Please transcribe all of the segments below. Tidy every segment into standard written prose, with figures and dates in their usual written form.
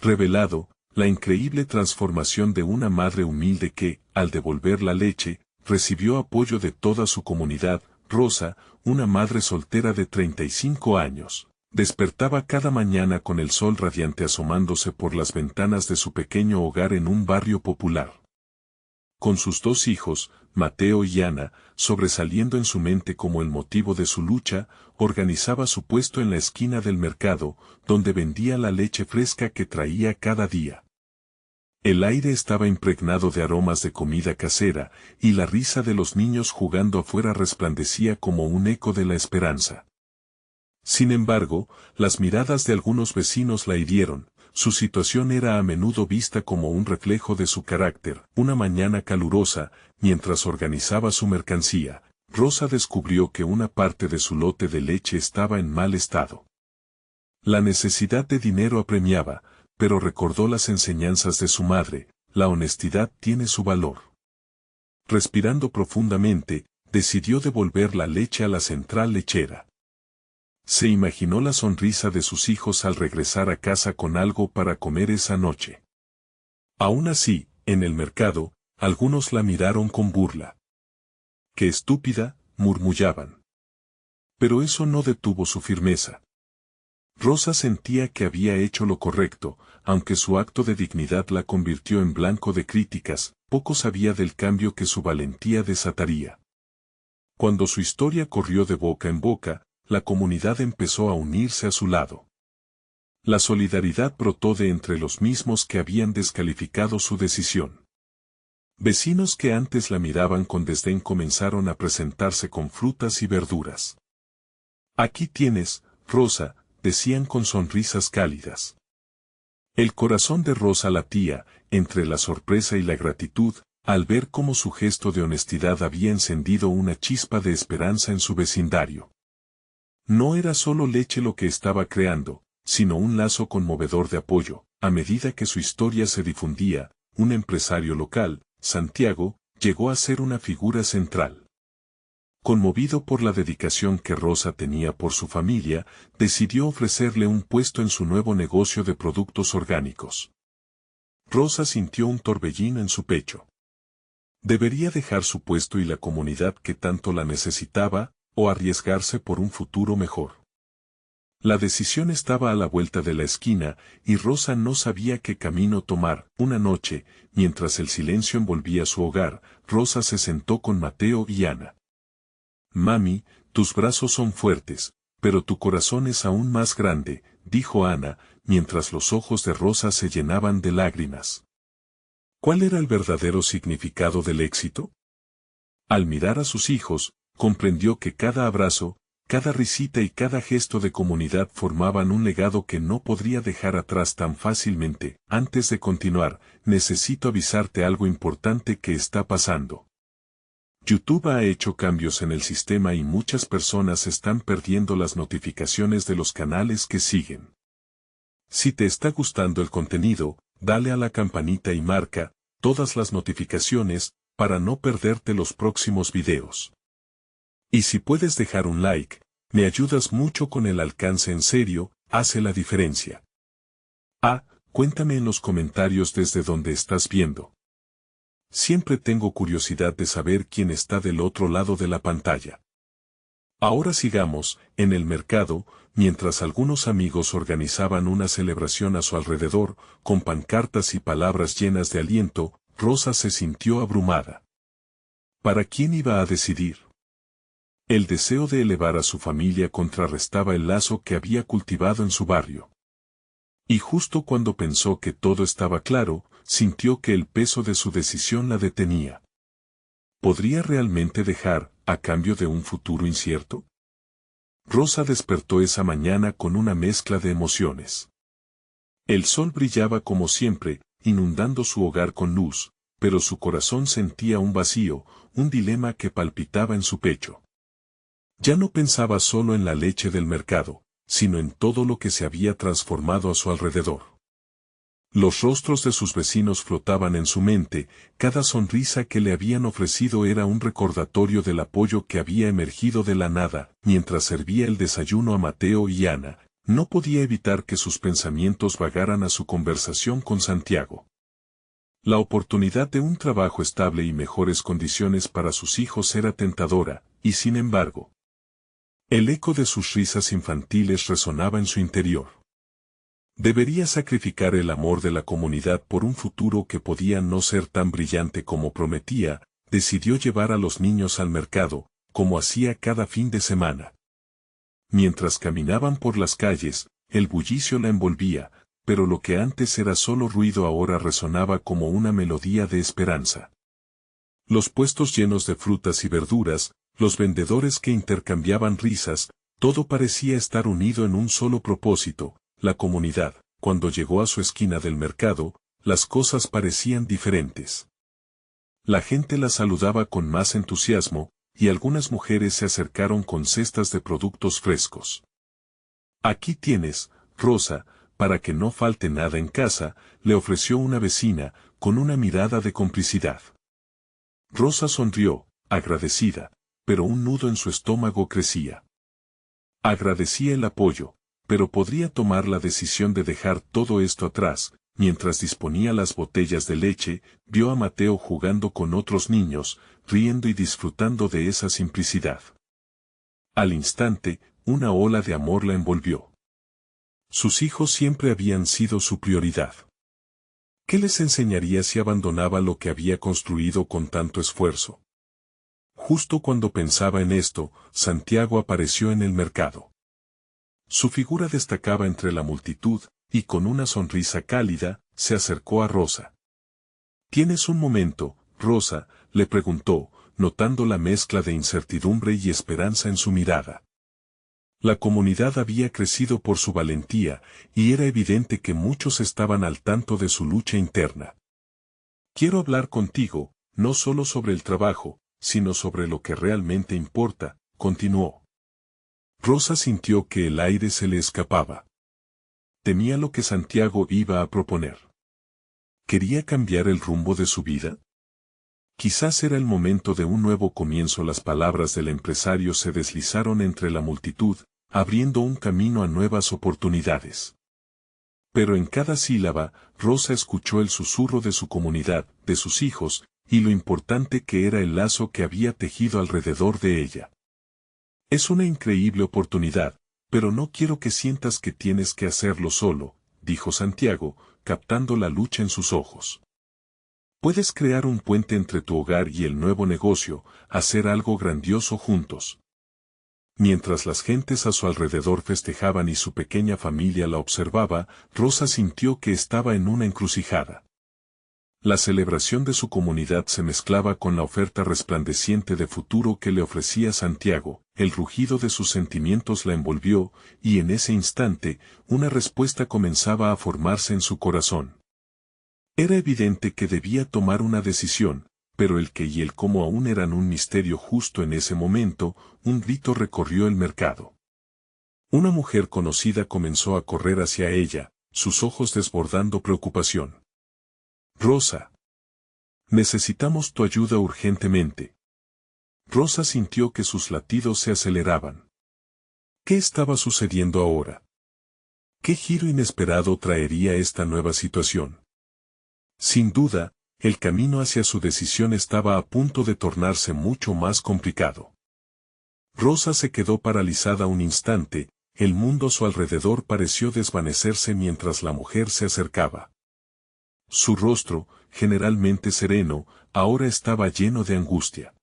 revelado la increíble transformación de una madre humilde que, al devolver la leche, recibió apoyo de toda su comunidad. Rosa, una madre soltera de 35 años, despertaba cada mañana con el sol radiante asomándose por las ventanas de su pequeño hogar en un barrio popular. Con sus 2 hijos, Mateo y Ana, sobresaliendo en su mente como el motivo de su lucha, organizaba su puesto en la esquina del mercado, donde vendía la leche fresca que traía cada día. El aire estaba impregnado de aromas de comida casera, y la risa de los niños jugando afuera resplandecía como un eco de la esperanza. Sin embargo, las miradas de algunos vecinos la hirieron. Su situación era a menudo vista como un reflejo de su carácter. Una mañana calurosa, mientras organizaba su mercancía, Rosa descubrió que una parte de su lote de leche estaba en mal estado. La necesidad de dinero apremiaba, pero recordó las enseñanzas de su madre: la honestidad tiene su valor. Respirando profundamente, decidió devolver la leche a la central lechera. Se imaginó la sonrisa de sus hijos al regresar a casa con algo para comer esa noche. Aún así, en el mercado, algunos la miraron con burla. ¡Qué estúpida!, murmullaban. Pero eso no detuvo su firmeza. Rosa sentía que había hecho lo correcto, aunque su acto de dignidad la convirtió en blanco de críticas. Poco sabía del cambio que su valentía desataría. Cuando su historia corrió de boca en boca, la comunidad empezó a unirse a su lado. La solidaridad brotó de entre los mismos que habían descalificado su decisión. Vecinos que antes la miraban con desdén comenzaron a presentarse con frutas y verduras. «Aquí tienes, Rosa», decían con sonrisas cálidas. El corazón de Rosa latía, entre la sorpresa y la gratitud, al ver cómo su gesto de honestidad había encendido una chispa de esperanza en su vecindario. No era solo leche lo que estaba creando, sino un lazo conmovedor de apoyo. A medida que su historia se difundía, un empresario local, Santiago, llegó a ser una figura central. Conmovido por la dedicación que Rosa tenía por su familia, decidió ofrecerle un puesto en su nuevo negocio de productos orgánicos. Rosa sintió un torbellino en su pecho. ¿Debería dejar su puesto y la comunidad que tanto la necesitaba, o arriesgarse por un futuro mejor? La decisión estaba a la vuelta de la esquina, y Rosa no sabía qué camino tomar. Una noche, mientras el silencio envolvía su hogar, Rosa se sentó con Mateo y Ana. «Mami, tus brazos son fuertes, pero tu corazón es aún más grande», dijo Ana, mientras los ojos de Rosa se llenaban de lágrimas. ¿Cuál era el verdadero significado del éxito? Al mirar a sus hijos, comprendió que cada abrazo, cada risita y cada gesto de comunidad formaban un legado que no podría dejar atrás tan fácilmente. Antes de continuar, necesito avisarte algo importante que está pasando. YouTube ha hecho cambios en el sistema y muchas personas están perdiendo las notificaciones de los canales que siguen. Si te está gustando el contenido, dale a la campanita y marca todas las notificaciones para no perderte los próximos videos. Y si puedes dejar un like, me ayudas mucho con el alcance. En serio, hace la diferencia. Cuéntame en los comentarios desde donde estás viendo. Siempre tengo curiosidad de saber quién está del otro lado de la pantalla. Ahora sigamos. En el mercado, mientras algunos amigos organizaban una celebración a su alrededor, con pancartas y palabras llenas de aliento, Rosa se sintió abrumada. ¿Para quién iba a decidir? El deseo de elevar a su familia contrarrestaba el lazo que había cultivado en su barrio. Y justo cuando pensó que todo estaba claro, sintió que el peso de su decisión la detenía. ¿Podría realmente dejar, a cambio de un futuro incierto? Rosa despertó esa mañana con una mezcla de emociones. El sol brillaba como siempre, inundando su hogar con luz, pero su corazón sentía un vacío, un dilema que palpitaba en su pecho. Ya no pensaba solo en la leche del mercado, sino en todo lo que se había transformado a su alrededor. Los rostros de sus vecinos flotaban en su mente, cada sonrisa que le habían ofrecido era un recordatorio del apoyo que había emergido de la nada. Mientras servía el desayuno a Mateo y Ana, No podía evitar que sus pensamientos vagaran a su conversación con Santiago. La oportunidad de un trabajo estable y mejores condiciones para sus hijos era tentadora, y sin embargo, el eco de sus risas infantiles resonaba en su interior. Debería sacrificar el amor de la comunidad por un futuro que podía no ser tan brillante como prometía. Decidió llevar a los niños al mercado, como hacía cada fin de semana. Mientras caminaban por las calles, el bullicio la envolvía, pero lo que antes era solo ruido ahora resonaba como una melodía de esperanza. Los puestos llenos de frutas y verduras, los vendedores que intercambiaban risas, todo parecía estar unido en un solo propósito, la comunidad. Cuando llegó a su esquina del mercado, las cosas parecían diferentes. La gente la saludaba con más entusiasmo, y algunas mujeres se acercaron con cestas de productos frescos. «Aquí tienes, Rosa, para que no falte nada en casa», le ofreció una vecina, con una mirada de complicidad. Rosa sonrió, agradecida, pero un nudo en su estómago crecía. Agradecía el apoyo, pero podría tomar la decisión de dejar todo esto atrás. Mientras disponía las botellas de leche, vio a Mateo jugando con otros niños, riendo y disfrutando de esa simplicidad. Al instante, una ola de amor la envolvió. Sus hijos siempre habían sido su prioridad. ¿Qué les enseñaría si abandonaba lo que había construido con tanto esfuerzo? Justo cuando pensaba en esto, Santiago apareció en el mercado. Su figura destacaba entre la multitud, y con una sonrisa cálida, se acercó a Rosa. «¿Tienes un momento, Rosa?», le preguntó, notando la mezcla de incertidumbre y esperanza en su mirada. La comunidad había crecido por su valentía, y era evidente que muchos estaban al tanto de su lucha interna. «Quiero hablar contigo, no solo sobre el trabajo, sino sobre lo que realmente importa», continuó. Rosa sintió que el aire se le escapaba. Temía lo que Santiago iba a proponer. ¿Quería cambiar el rumbo de su vida? Quizás era el momento de un nuevo comienzo. Las palabras del empresario se deslizaron entre la multitud, abriendo un camino a nuevas oportunidades. Pero en cada sílaba, Rosa escuchó el susurro de su comunidad, de sus hijos, y lo importante que era el lazo que había tejido alrededor de ella. «Es una increíble oportunidad, pero no quiero que sientas que tienes que hacerlo solo», dijo Santiago, captando la lucha en sus ojos. «Puedes crear un puente entre tu hogar y el nuevo negocio, hacer algo grandioso juntos». Mientras las gentes a su alrededor festejaban y su pequeña familia la observaba, Rosa sintió que estaba en una encrucijada. La celebración de su comunidad se mezclaba con la oferta resplandeciente de futuro que le ofrecía Santiago. El rugido de sus sentimientos la envolvió, y en ese instante, una respuesta comenzaba a formarse en su corazón. Era evidente que debía tomar una decisión, pero el qué y el cómo aún eran un misterio. Justo en ese momento, un grito recorrió el mercado. Una mujer conocida comenzó a correr hacia ella, sus ojos desbordando preocupación. «Rosa. Necesitamos tu ayuda urgentemente». Rosa sintió que sus latidos se aceleraban. ¿Qué estaba sucediendo ahora? ¿Qué giro inesperado traería esta nueva situación? Sin duda, el camino hacia su decisión estaba a punto de tornarse mucho más complicado. Rosa se quedó paralizada un instante, el mundo a su alrededor pareció desvanecerse mientras la mujer se acercaba. Su rostro, generalmente sereno, ahora estaba lleno de angustia.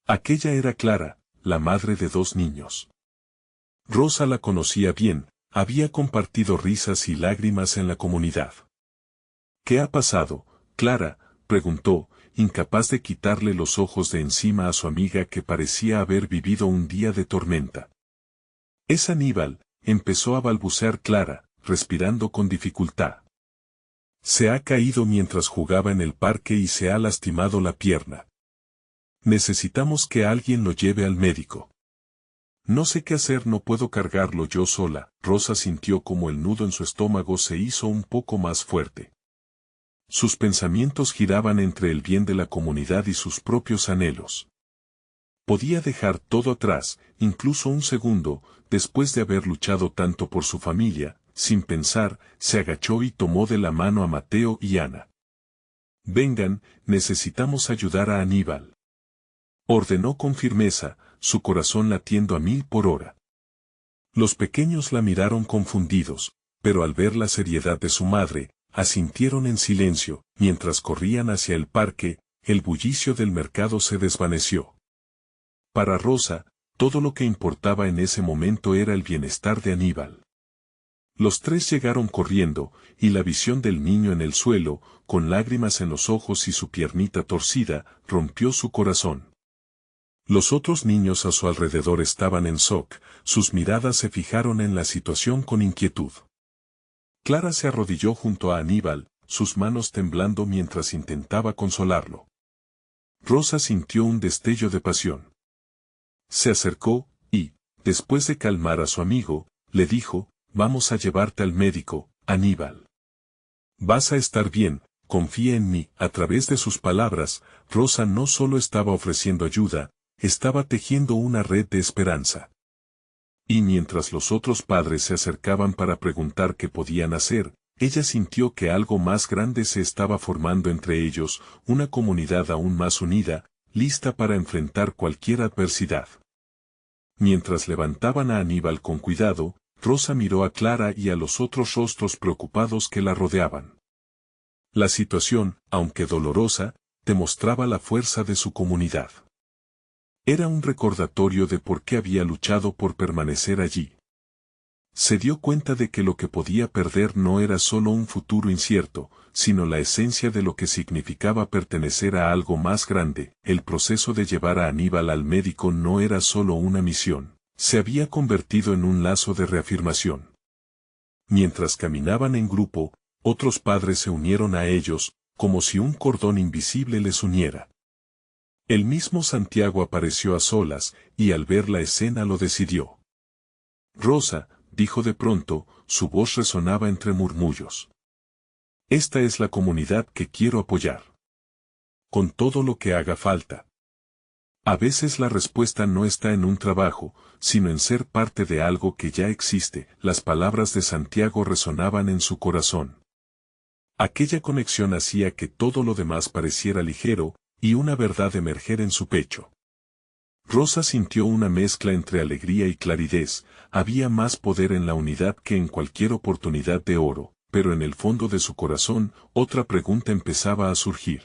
Aquella era Clara, la madre de 2 niños. Rosa la conocía bien, había compartido risas y lágrimas en la comunidad. «¿Qué ha pasado, Clara?», preguntó, incapaz de quitarle los ojos de encima a su amiga que parecía haber vivido un día de tormenta. «Es Aníbal», empezó a balbucear Clara, respirando con dificultad. «Se ha caído mientras jugaba en el parque y se ha lastimado la pierna. Necesitamos que alguien lo lleve al médico». «No sé qué hacer, no puedo cargarlo yo sola». Rosa sintió como el nudo en su estómago se hizo un poco más fuerte. Sus pensamientos giraban entre el bien de la comunidad y sus propios anhelos. Podía dejar todo atrás, incluso un segundo, después de haber luchado tanto por su familia, sin pensar, se agachó y tomó de la mano a Mateo y Ana. «Vengan, necesitamos ayudar a Aníbal», ordenó con firmeza, su corazón latiendo a 1000 por hora. Los pequeños la miraron confundidos, pero al ver la seriedad de su madre, asintieron en silencio. Mientras corrían hacia el parque, el bullicio del mercado se desvaneció. Para Rosa, todo lo que importaba en ese momento era el bienestar de Aníbal. Los tres llegaron corriendo, y la visión del niño en el suelo, con lágrimas en los ojos y su piernita torcida, rompió su corazón. Los otros niños a su alrededor estaban en shock, sus miradas se fijaron en la situación con inquietud. Clara se arrodilló junto a Aníbal, sus manos temblando mientras intentaba consolarlo. Rosa sintió un destello de pasión. Se acercó, y, después de calmar a su amigo, le dijo: «Vamos a llevarte al médico, Aníbal. Vas a estar bien, confía en mí». A través de sus palabras, Rosa no solo estaba ofreciendo ayuda, estaba tejiendo una red de esperanza. Y mientras los otros padres se acercaban para preguntar qué podían hacer, ella sintió que algo más grande se estaba formando entre ellos, una comunidad aún más unida, lista para enfrentar cualquier adversidad. Mientras levantaban a Aníbal con cuidado, Rosa miró a Clara y a los otros rostros preocupados que la rodeaban. La situación, aunque dolorosa, demostraba la fuerza de su comunidad. Era un recordatorio de por qué había luchado por permanecer allí. Se dio cuenta de que lo que podía perder no era solo un futuro incierto, sino la esencia de lo que significaba pertenecer a algo más grande. El proceso de llevar a Aníbal al médico no era solo una misión, se había convertido en un lazo de reafirmación. Mientras caminaban en grupo, otros padres se unieron a ellos, como si un cordón invisible les uniera. El mismo Santiago apareció a solas, y al ver la escena lo decidió. «Rosa», dijo de pronto, su voz resonaba entre murmullos. «Esta es la comunidad que quiero apoyar. Con todo lo que haga falta». A veces la respuesta no está en un trabajo, sino en ser parte de algo que ya existe. Las palabras de Santiago resonaban en su corazón. Aquella conexión hacía que todo lo demás pareciera ligero, y una verdad emerger en su pecho. Rosa sintió una mezcla entre alegría y claridad, había más poder en la unidad que en cualquier oportunidad de oro, pero en el fondo de su corazón, otra pregunta empezaba a surgir.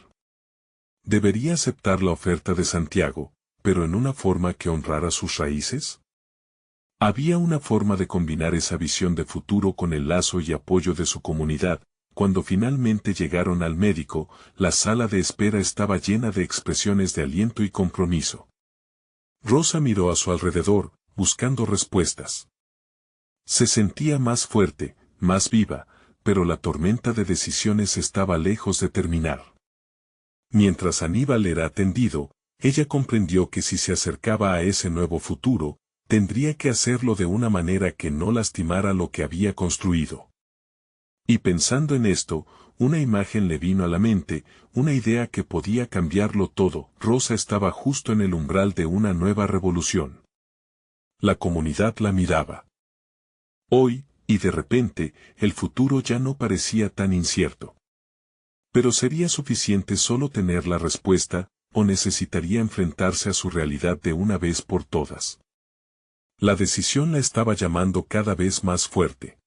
¿Debería aceptar la oferta de Santiago, pero en una forma que honrara sus raíces? Había una forma de combinar esa visión de futuro con el lazo y apoyo de su comunidad. Cuando finalmente llegaron al médico, la sala de espera estaba llena de expresiones de aliento y compromiso. Rosa miró a su alrededor, buscando respuestas. Se sentía más fuerte, más viva, pero la tormenta de decisiones estaba lejos de terminar. Mientras Aníbal era atendido, ella comprendió que si se acercaba a ese nuevo futuro, tendría que hacerlo de una manera que no lastimara lo que había construido. Y pensando en esto, una imagen le vino a la mente, una idea que podía cambiarlo todo. Rosa estaba justo en el umbral de una nueva revolución. La comunidad la miraba. Hoy, y de repente, el futuro ya no parecía tan incierto. Pero ¿sería suficiente solo tener la respuesta, o necesitaría enfrentarse a su realidad de una vez por todas? La decisión la estaba llamando cada vez más fuerte.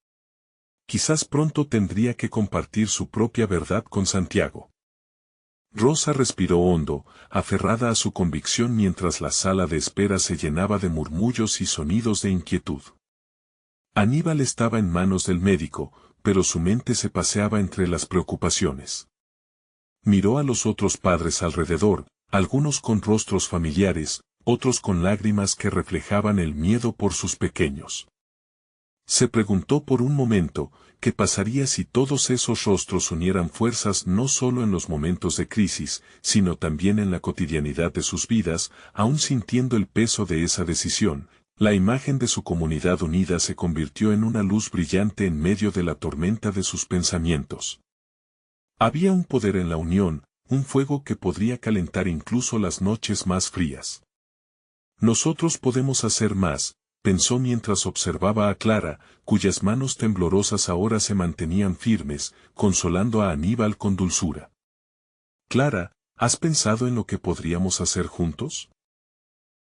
Quizás pronto tendría que compartir su propia verdad con Santiago. Rosa respiró hondo, aferrada a su convicción mientras la sala de espera se llenaba de murmullos y sonidos de inquietud. Aníbal estaba en manos del médico, pero su mente se paseaba entre las preocupaciones. Miró a los otros padres alrededor, algunos con rostros familiares, otros con lágrimas que reflejaban el miedo por sus pequeños. Se preguntó por un momento, ¿qué pasaría si todos esos rostros unieran fuerzas no solo en los momentos de crisis, sino también en la cotidianidad de sus vidas? Aún sintiendo el peso de esa decisión, la imagen de su comunidad unida se convirtió en una luz brillante en medio de la tormenta de sus pensamientos. Había un poder en la unión, un fuego que podría calentar incluso las noches más frías. Nosotros podemos hacer más, pensó mientras observaba a Clara, cuyas manos temblorosas ahora se mantenían firmes, consolando a Aníbal con dulzura. Clara, ¿has pensado en lo que podríamos hacer juntos?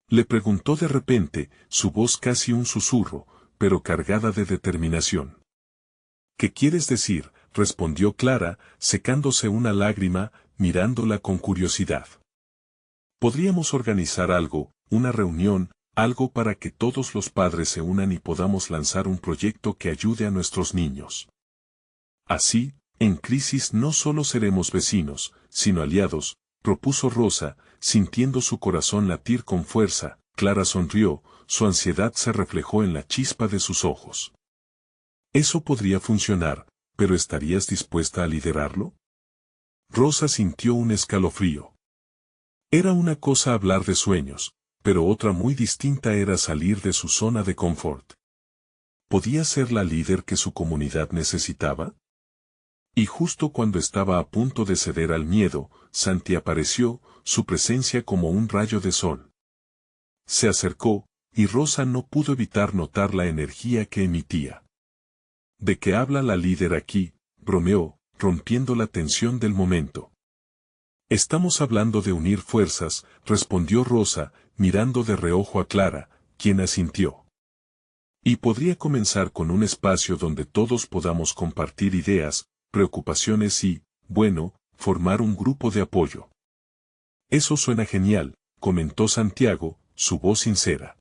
Le preguntó de repente, su voz casi un susurro, pero cargada de determinación. ¿Qué quieres decir?, respondió Clara, secándose una lágrima, mirándola con curiosidad. Podríamos organizar algo, una reunión, algo para que todos los padres se unan y podamos lanzar un proyecto que ayude a nuestros niños. Así, en crisis no solo seremos vecinos, sino aliados, propuso Rosa, sintiendo su corazón latir con fuerza. Clara sonrió, su ansiedad se reflejó en la chispa de sus ojos. Eso podría funcionar, pero ¿estarías dispuesta a liderarlo? Rosa sintió un escalofrío. Era una cosa hablar de sueños, pero otra muy distinta era salir de su zona de confort. ¿Podía ser la líder que su comunidad necesitaba? Y justo cuando estaba a punto de ceder al miedo, Santi apareció, su presencia como un rayo de sol. Se acercó, y Rosa no pudo evitar notar la energía que emitía. ¿De qué habla la líder aquí?, bromeó, rompiendo la tensión del momento. Estamos hablando de unir fuerzas, respondió Rosa, mirando de reojo a Clara, quien asintió. Y podría comenzar con un espacio donde todos podamos compartir ideas, preocupaciones y, bueno, formar un grupo de apoyo. Eso suena genial, comentó Santiago, su voz sincera.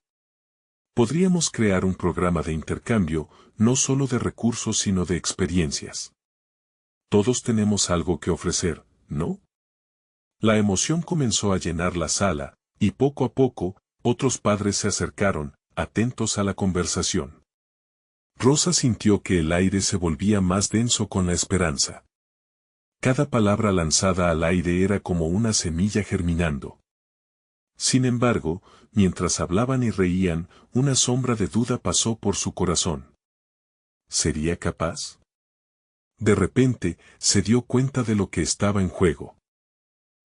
Podríamos crear un programa de intercambio, no solo de recursos sino de experiencias. Todos tenemos algo que ofrecer, ¿no? La emoción comenzó a llenar la sala, y poco a poco, otros padres se acercaron, atentos a la conversación. Rosa sintió que el aire se volvía más denso con la esperanza. Cada palabra lanzada al aire era como una semilla germinando. Sin embargo, mientras hablaban y reían, una sombra de duda pasó por su corazón. ¿Sería capaz? De repente, se dio cuenta de lo que estaba en juego.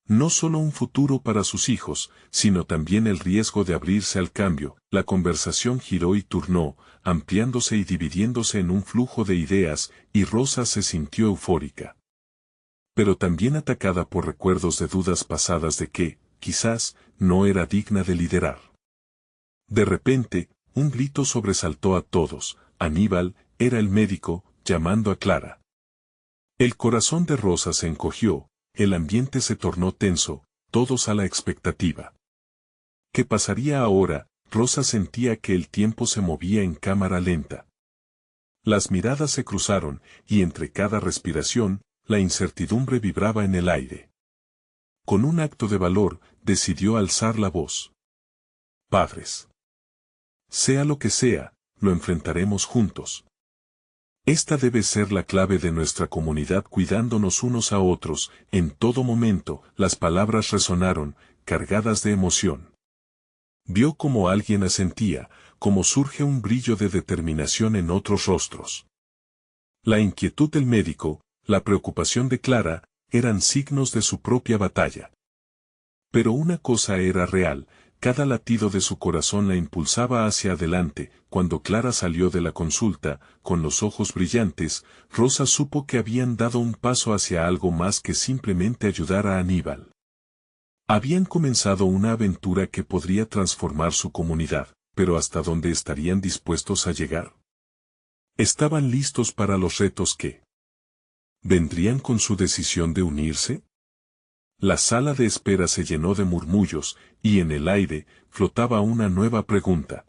No solo un futuro para sus hijos, sino también el riesgo de abrirse al cambio. La conversación giró y turnó, ampliándose y dividiéndose en un flujo de ideas, y Rosa se sintió eufórica. Pero también atacada por recuerdos de dudas pasadas de que, quizás, no era digna de liderar. De repente, un grito sobresaltó a todos. Aníbal, era el médico, llamando a Clara. El corazón de Rosa se encogió, el ambiente se tornó tenso, todos a la expectativa. ¿Qué pasaría ahora? Rosa sentía que el tiempo se movía en cámara lenta. Las miradas se cruzaron, y entre cada respiración, la incertidumbre vibraba en el aire. Con un acto de valor, decidió alzar la voz. Padres. Sea lo que sea, lo enfrentaremos juntos. Esta debe ser la clave de nuestra comunidad, cuidándonos unos a otros. En todo momento, las palabras resonaron, cargadas de emoción. Vio cómo alguien asentía, cómo surge un brillo de determinación en otros rostros. La inquietud del médico, la preocupación de Clara, eran signos de su propia batalla. Pero una cosa era real, cada latido de su corazón la impulsaba hacia adelante. Cuando Clara salió de la consulta, con los ojos brillantes, Rosa supo que habían dado un paso hacia algo más que simplemente ayudar a Aníbal. Habían comenzado una aventura que podría transformar su comunidad, pero ¿hasta dónde estarían dispuestos a llegar? ¿Estaban listos para los retos que vendrían con su decisión de unirse? La sala de espera se llenó de murmullos, y en el aire flotaba una nueva pregunta.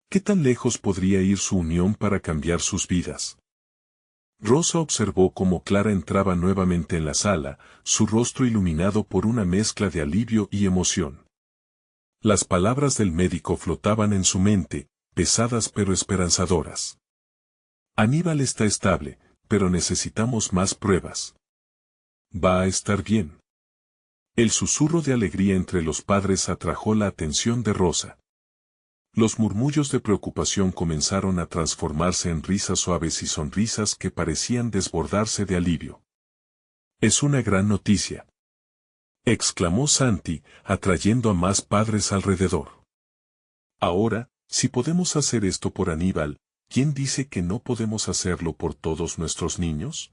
¿Qué tan lejos podría ir su unión para cambiar sus vidas? Rosa observó cómo Clara entraba nuevamente en la sala, su rostro iluminado por una mezcla de alivio y emoción. Las palabras del médico flotaban en su mente, pesadas pero esperanzadoras. Aníbal está estable, pero necesitamos más pruebas. Va a estar bien. El susurro de alegría entre los padres atrajo la atención de Rosa. Los murmullos de preocupación comenzaron a transformarse en risas suaves y sonrisas que parecían desbordarse de alivio. Es una gran noticia, exclamó Santi, atrayendo a más padres alrededor. Ahora, Si podemos hacer esto por Aníbal, ¿quién dice que no podemos hacerlo por todos nuestros niños?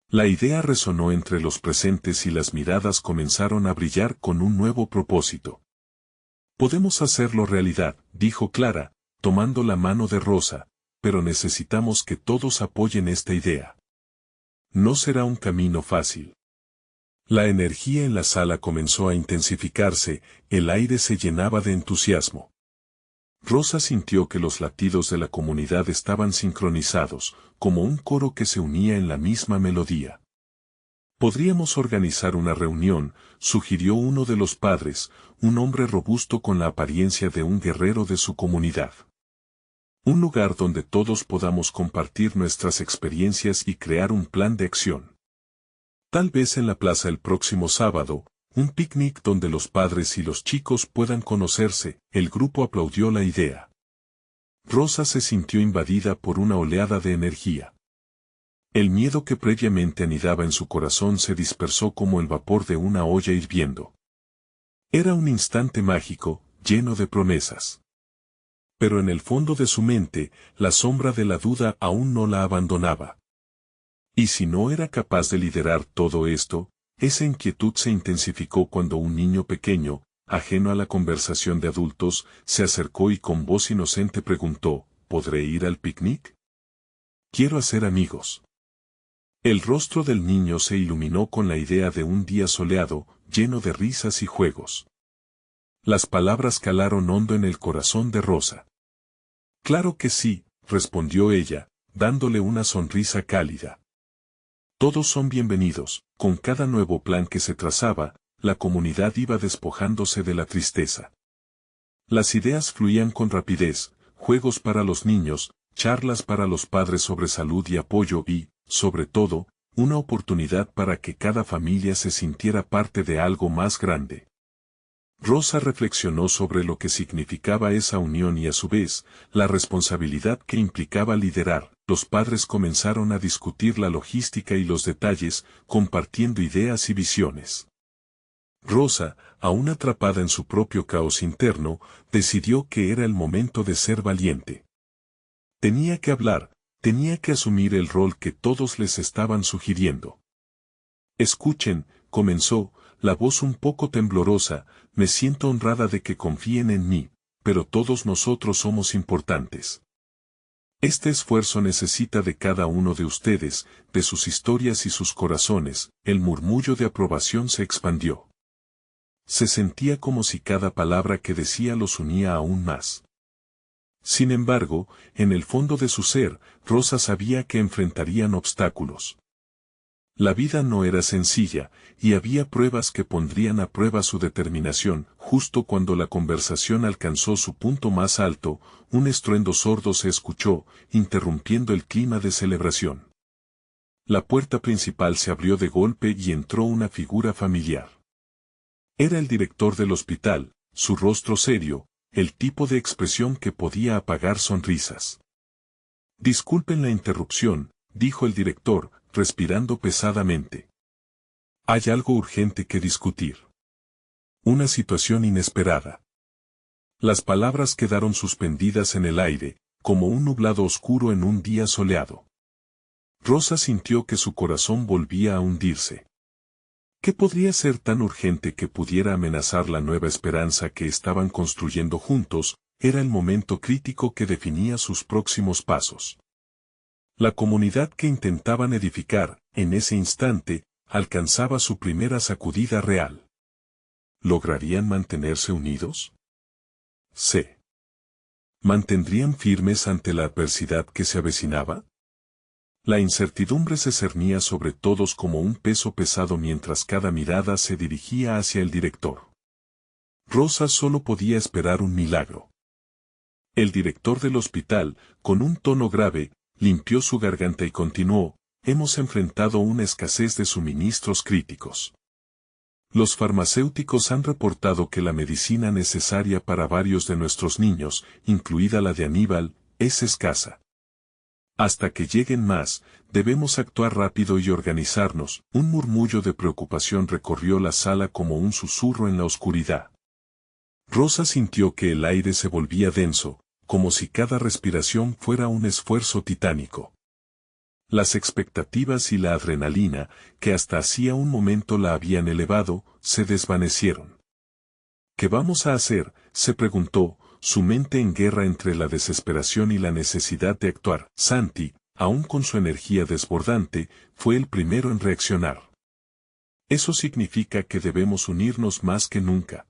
La idea resonó entre los presentes y las miradas comenzaron a brillar con un nuevo propósito. Podemos hacerlo realidad, dijo Clara, tomando la mano de Rosa, pero necesitamos que todos apoyen esta idea. No será un camino fácil. La energía en la sala comenzó a intensificarse, el aire se llenaba de entusiasmo. Rosa sintió que los latidos de la comunidad estaban sincronizados, como un coro que se unía en la misma melodía. Podríamos organizar una reunión, sugirió uno de los padres, un hombre robusto con la apariencia de un guerrero de su comunidad. Un lugar donde todos podamos compartir nuestras experiencias y crear un plan de acción. Tal vez en la plaza el próximo sábado, un picnic donde los padres y los chicos puedan conocerse. El grupo aplaudió la idea. Rosa se sintió invadida por una oleada de energía. El miedo que previamente anidaba en su corazón se dispersó como el vapor de una olla hirviendo. Era un instante mágico, lleno de promesas. Pero en el fondo de su mente, la sombra de la duda aún no la abandonaba. ¿Y si no era capaz de liderar todo esto? Esa inquietud se intensificó cuando un niño pequeño, ajeno a la conversación de adultos, se acercó y con voz inocente preguntó, ¿podré ir al picnic? Quiero hacer amigos. El rostro del niño se iluminó con la idea de un día soleado, lleno de risas y juegos. Las palabras calaron hondo en el corazón de Rosa. Claro que sí, respondió ella, dándole una sonrisa cálida. Todos son bienvenidos. Con cada nuevo plan que se trazaba, la comunidad iba despojándose de la tristeza. Las ideas fluían con rapidez, juegos para los niños, charlas para los padres sobre salud y apoyo y, sobre todo, una oportunidad para que cada familia se sintiera parte de algo más grande. Rosa reflexionó sobre lo que significaba esa unión y a su vez, la responsabilidad que implicaba liderar. Los padres comenzaron a discutir la logística y los detalles, compartiendo ideas y visiones. Rosa, aún atrapada en su propio caos interno, decidió que era el momento de ser valiente. Tenía que hablar, tenía que asumir el rol que todos les estaban sugiriendo. Escuchen, comenzó, la voz un poco temblorosa, me siento honrada de que confíen en mí, pero todos nosotros somos importantes. Este esfuerzo necesita de cada uno de ustedes, de sus historias y sus corazones. El murmullo de aprobación se expandió. Se sentía como si cada palabra que decía los unía aún más. Sin embargo, en el fondo de su ser, Rosa sabía que enfrentarían obstáculos. La vida no era sencilla, y había pruebas que pondrían a prueba su determinación. Justo cuando la conversación alcanzó su punto más alto, un estruendo sordo se escuchó, interrumpiendo el clima de celebración. La puerta principal se abrió de golpe y entró una figura familiar. Era el director del hospital, su rostro serio, el tipo de expresión que podía apagar sonrisas. Disculpen la interrupción, dijo el director, respirando pesadamente. Hay algo urgente que discutir. Una situación inesperada. Las palabras quedaron suspendidas en el aire, como un nublado oscuro en un día soleado. Rosa sintió que su corazón volvía a hundirse. ¿Qué podría ser tan urgente que pudiera amenazar la nueva esperanza que estaban construyendo juntos? Era el momento crítico que definía sus próximos pasos. La comunidad que intentaban edificar, en ese instante, alcanzaba su primera sacudida real. ¿Lograrían mantenerse unidos? ¿Se mantendrían firmes ante la adversidad que se avecinaba? La incertidumbre se cernía sobre todos como un peso pesado mientras cada mirada se dirigía hacia el director. Rosa solo podía esperar un milagro. El director del hospital, con un tono grave, limpió su garganta y continuó, hemos enfrentado una escasez de suministros críticos. Los farmacéuticos han reportado que la medicina necesaria para varios de nuestros niños, incluida la de Aníbal, es escasa. Hasta que lleguen más, debemos actuar rápido y organizarnos. Un murmullo de preocupación recorrió la sala como un susurro en la oscuridad. Rosa sintió que el aire se volvía denso, como si cada respiración fuera un esfuerzo titánico. Las expectativas y la adrenalina, que hasta hacía un momento la habían elevado, se desvanecieron. ¿Qué vamos a hacer?, se preguntó, su mente en guerra entre la desesperación y la necesidad de actuar. Santi, aún con su energía desbordante, fue el primero en reaccionar. Eso significa que debemos unirnos más que nunca.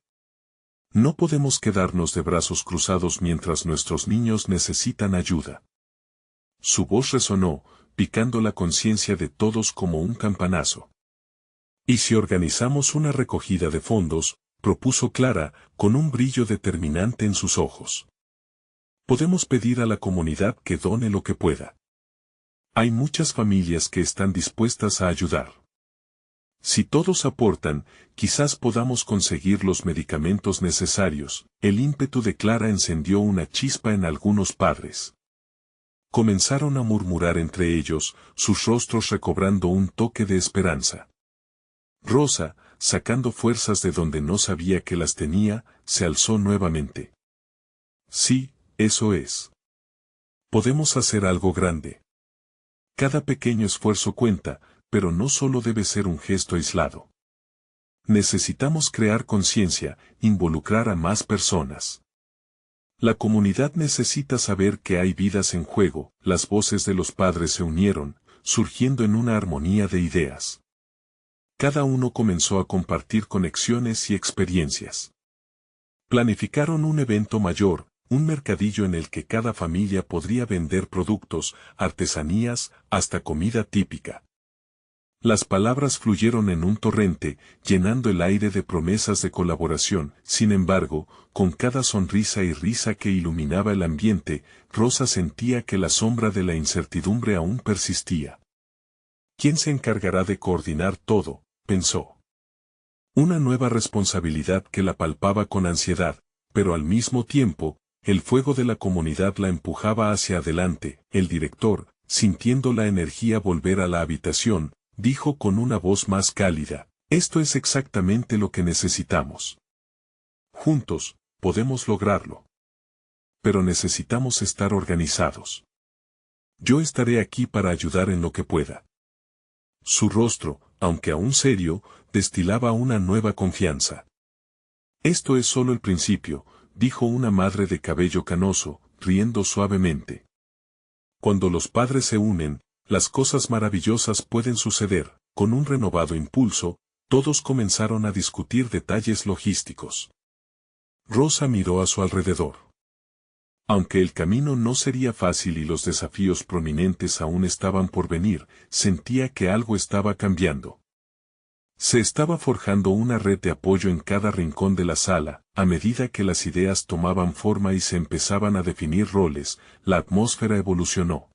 No podemos quedarnos de brazos cruzados mientras nuestros niños necesitan ayuda. Su voz resonó, picando la conciencia de todos como un campanazo. ¿Y si organizamos una recogida de fondos?, propuso Clara, con un brillo determinante en sus ojos. Podemos pedir a la comunidad que done lo que pueda. Hay muchas familias que están dispuestas a ayudar. Si todos aportan, quizás podamos conseguir los medicamentos necesarios. El ímpetu de Clara encendió una chispa en algunos padres. Comenzaron a murmurar entre ellos, sus rostros recobrando un toque de esperanza. Rosa, sacando fuerzas de donde no sabía que las tenía, se alzó nuevamente. Sí, eso es. Podemos hacer algo grande. Cada pequeño esfuerzo cuenta, pero no solo debe ser un gesto aislado. Necesitamos crear conciencia, involucrar a más personas. La comunidad necesita saber que hay vidas en juego. Las voces de los padres se unieron, surgiendo en una armonía de ideas. Cada uno comenzó a compartir conexiones y experiencias. Planificaron un evento mayor, un mercadillo en el que cada familia podría vender productos, artesanías, hasta comida típica. Las palabras fluyeron en un torrente, llenando el aire de promesas de colaboración. Sin embargo, con cada sonrisa y risa que iluminaba el ambiente, Rosa sentía que la sombra de la incertidumbre aún persistía. ¿Quién se encargará de coordinar todo?, pensó. Una nueva responsabilidad que la palpaba con ansiedad, pero al mismo tiempo, el fuego de la comunidad la empujaba hacia adelante. El director, sintiendo la energía volver a la habitación, dijo con una voz más cálida: esto es exactamente lo que necesitamos. Juntos, podemos lograrlo. Pero necesitamos estar organizados. Yo estaré aquí para ayudar en lo que pueda. Su rostro, aunque aún serio, destilaba una nueva confianza. Esto es solo el principio, dijo una madre de cabello canoso, riendo suavemente. Cuando los padres se unen, las cosas maravillosas pueden suceder. Con un renovado impulso, todos comenzaron a discutir detalles logísticos. Rosa miró a su alrededor. Aunque el camino no sería fácil y los desafíos prominentes aún estaban por venir, sentía que algo estaba cambiando. Se estaba forjando una red de apoyo en cada rincón de la sala. A medida que las ideas tomaban forma y se empezaban a definir roles, la atmósfera evolucionó.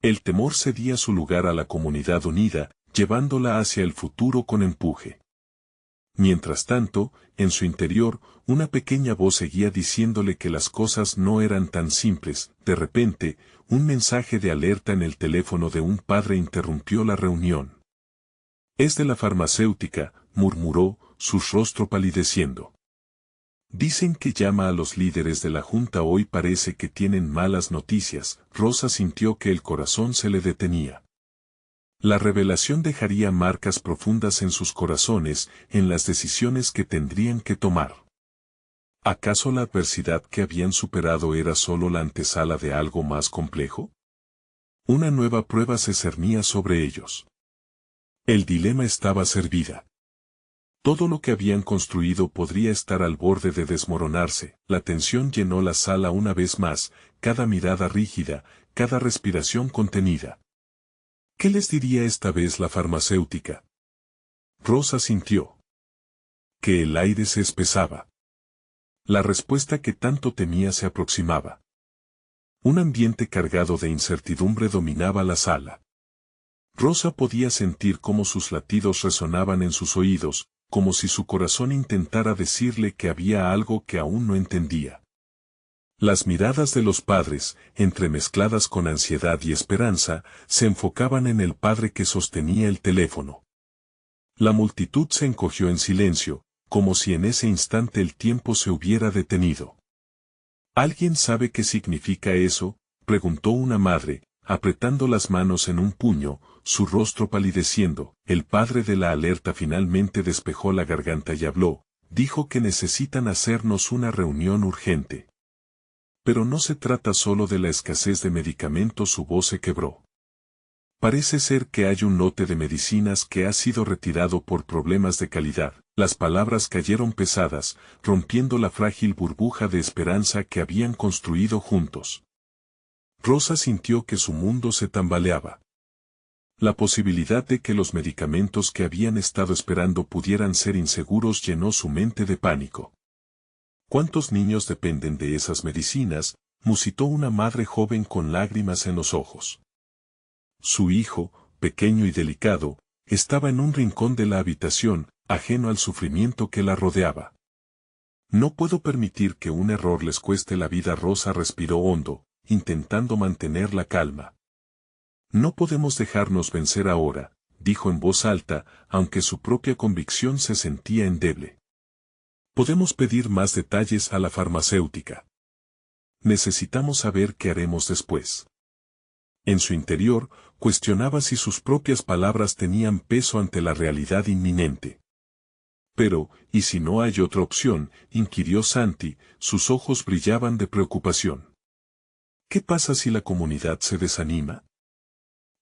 El temor cedía su lugar a la comunidad unida, llevándola hacia el futuro con empuje. Mientras tanto, en su interior, una pequeña voz seguía diciéndole que las cosas no eran tan simples. De repente, un mensaje de alerta en el teléfono de un padre interrumpió la reunión. «Es de la farmacéutica», murmuró, su rostro palideciendo. «Dicen que llama a los líderes de la junta hoy. Parece que tienen malas noticias». Rosa sintió que el corazón se le detenía. La revelación dejaría marcas profundas en sus corazones, en las decisiones que tendrían que tomar. ¿Acaso la adversidad que habían superado era solo la antesala de algo más complejo? Una nueva prueba se cernía sobre ellos. El dilema estaba servida. Todo lo que habían construido podría estar al borde de desmoronarse. La tensión llenó la sala una vez más, cada mirada rígida, cada respiración contenida. ¿Qué les diría esta vez la farmacéutica? Rosa sintió que el aire se espesaba. La respuesta que tanto temía se aproximaba. Un ambiente cargado de incertidumbre dominaba la sala. Rosa podía sentir cómo sus latidos resonaban en sus oídos, como si su corazón intentara decirle que había algo que aún no entendía. Las miradas de los padres, entremezcladas con ansiedad y esperanza, se enfocaban en el padre que sostenía el teléfono. La multitud se encogió en silencio, como si en ese instante el tiempo se hubiera detenido. ¿Alguien sabe qué significa eso?, preguntó una madre, apretando las manos en un puño, su rostro palideciendo. El padre de la alerta finalmente despejó la garganta y habló, dijo que necesitan hacernos una reunión urgente. Pero no se trata solo de la escasez de medicamentos, su voz se quebró. Parece ser que hay un lote de medicinas que ha sido retirado por problemas de calidad. Las palabras cayeron pesadas, rompiendo la frágil burbuja de esperanza que habían construido juntos. Rosa sintió que su mundo se tambaleaba. La posibilidad de que los medicamentos que habían estado esperando pudieran ser inseguros llenó su mente de pánico. ¿Cuántos niños dependen de esas medicinas?, musitó una madre joven con lágrimas en los ojos. Su hijo, pequeño y delicado, estaba en un rincón de la habitación, ajeno al sufrimiento que la rodeaba. No puedo permitir que un error les cueste la vida. Rosa respiró hondo, intentando mantener la calma. No podemos dejarnos vencer ahora, dijo en voz alta, aunque su propia convicción se sentía endeble. Podemos pedir más detalles a la farmacéutica. Necesitamos saber qué haremos después. En su interior, cuestionaba si sus propias palabras tenían peso ante la realidad inminente. Pero, ¿y si no hay otra opción?, inquirió Santi, sus ojos brillaban de preocupación. ¿Qué pasa si la comunidad se desanima?